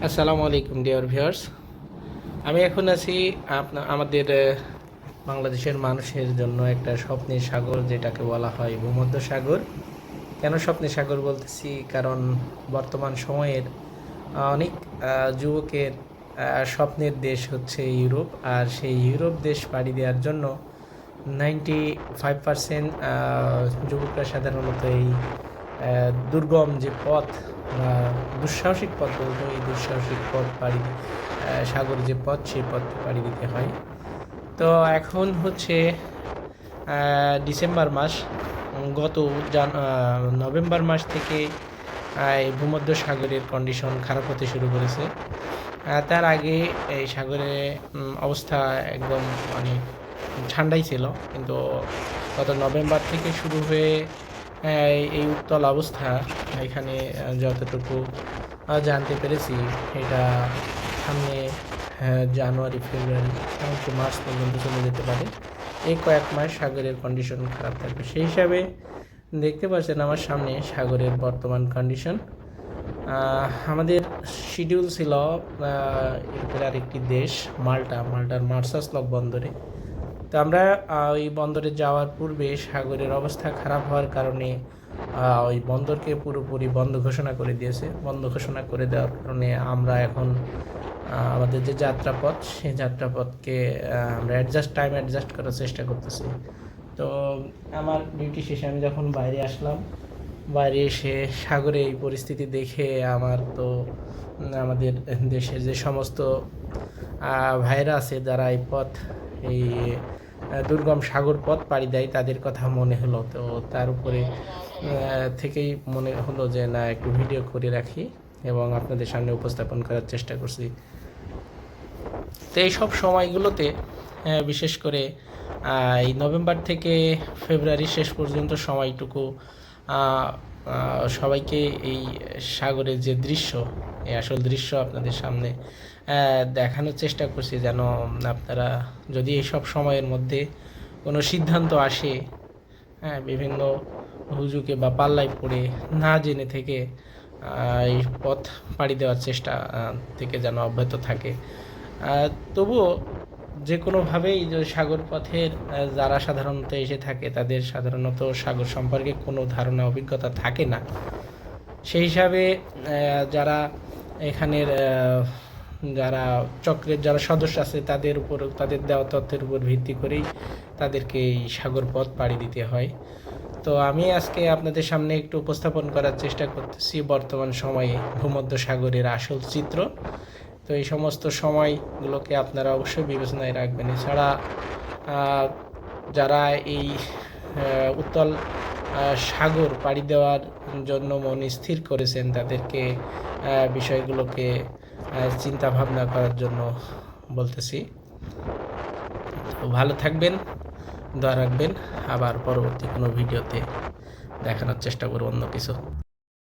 আসসালামু আলাইকুম dear viewers. আমি এখন আছি আমাদের বাংলাদেশের মানুষের জন্য একটা স্বপ্নের সাগর, যেটাকে বলা হয় ভূমধ্যসাগর। কেন স্বপ্নের সাগর বলতেছি? কারণ বর্তমান সময়ের অনেক যুবকের স্বপ্নের দেশ হচ্ছে ইউরোপ, আর সেই ইউরোপ দেশ পাড়ি দেওয়ার জন্য 95% যুবকরা সাধারণত এই দুর্গম যে পথ বা দুঃসাহসিক পথ বলবো, এই দুঃসাহসিক পথ সাগর যে পথ, সেই পথ পাড়ি দিতে হয়। তো এখন হচ্ছে ডিসেম্বর মাস। গত নভেম্বর মাস থেকে এই ভূমধ্যসাগরের কন্ডিশন খারাপ হতে শুরু করেছে। তার আগে এই সাগরে অবস্থা একদম মানে ঠান্ডাই ছিল, কিন্তু গত নভেম্বর থেকে শুরু হয়ে এই উত্তাল অবস্থা এখানে যতটুকু জানতে পেরেছি, এটা সামনে জানুয়ারি, ফেব্রুয়ারি, এমনকি মার্চ পর্যন্ত চলে যেতে পারে। এই কয়েক মাস সাগরের কন্ডিশন খারাপ থাকবে। সেই হিসাবে দেখতে পাচ্ছেন আমার সামনে সাগরের বর্তমান কন্ডিশন। আমাদের শিডিউল ছিল ইউরোপের আরেকটি দেশ মাল্টার মার্সাস লক বন্দরে। তো আমরা ওই বন্দরে যাওয়ার পূর্বে সাগরের অবস্থা খারাপ হওয়ার কারণে ওই বন্দরকে পুরোপুরি বন্ধ ঘোষণা করে দিয়েছে। বন্ধ ঘোষণা করে দেওয়ার কারণে আমরা এখন আমাদের যে যাত্রাপথ, সেই যাত্রাপথকে আমরা অ্যাডজাস্ট করার চেষ্টা করতেছি। তো আমার ডিউটি শেষে আমি যখন বাইরে আসলাম, বাইরে এসে সাগরে এই পরিস্থিতি দেখে আমার তো আমাদের দেশের যে সমস্ত ভাইরা আছে যারা এই দুর্গম সাগর পথ পাড়ি দেয়, তাদের কথা মনে হলো। তো তার উপরে থেকেই মনে হলো যে না, একটু ভিডিও করে রাখি এবং আপনাদের সামনে উপস্থাপন করার চেষ্টা করছি। তো এই সব সময়গুলোতে বিশেষ করে এই নভেম্বর থেকে ফেব্রুয়ারি শেষ পর্যন্ত সময়টুকু সবাইকে এই সাগরের যে দৃশ্য, এই আসল দৃশ্য আপনাদের সামনে দেখানোর চেষ্টা করছি, যেন আপনারা যদি এই সব সময়ের মধ্যে কোনো সিদ্ধান্ত আসে, বিভিন্ন হুজুকে বা পাল্লায় পড়ে না জেনে থেকে এই পথ পাড়ি দেওয়ার চেষ্টা থেকে যেন অব্যাহত থাকে। তবুও যে কোনোভাবেই যে সাগর পথের যারা সাধারণত এসে থাকে, তাদের সাধারণত সাগর সম্পর্কে কোনো ধারণা, অভিজ্ঞতা থাকে না। সেই হিসাবে যারা এখানের যারা চক্রের যারা সদস্য আছে, তাদের দেওয়া তথ্যের উপর ভিত্তি করেই তাদেরকে এই সাগর পথ পাড়ি দিতে হয়। তো আমি আজকে আপনাদের সামনে একটু উপস্থাপন করার চেষ্টা করতেছি বর্তমান সময়ে ভূমধ্যসাগরের আসল চিত্র। তো এই সমস্ত সময়গুলোকে আপনারা অবশ্যই বিবেচনায় রাখবেন। এছাড়া যারা এই উত্তাল সাগর পাড়ি দেওয়ার জন্য মন স্থির করেছেন, তাদেরকে বিষয়গুলোকে চিন্তা ভাবনা করার জন্য বলতেছি। তো ভালো থাকবেন, দোয়া রাখবেন। আবার পরবর্তী কোনো ভিডিওতে দেখানোর চেষ্টা করব অন্য কিছু।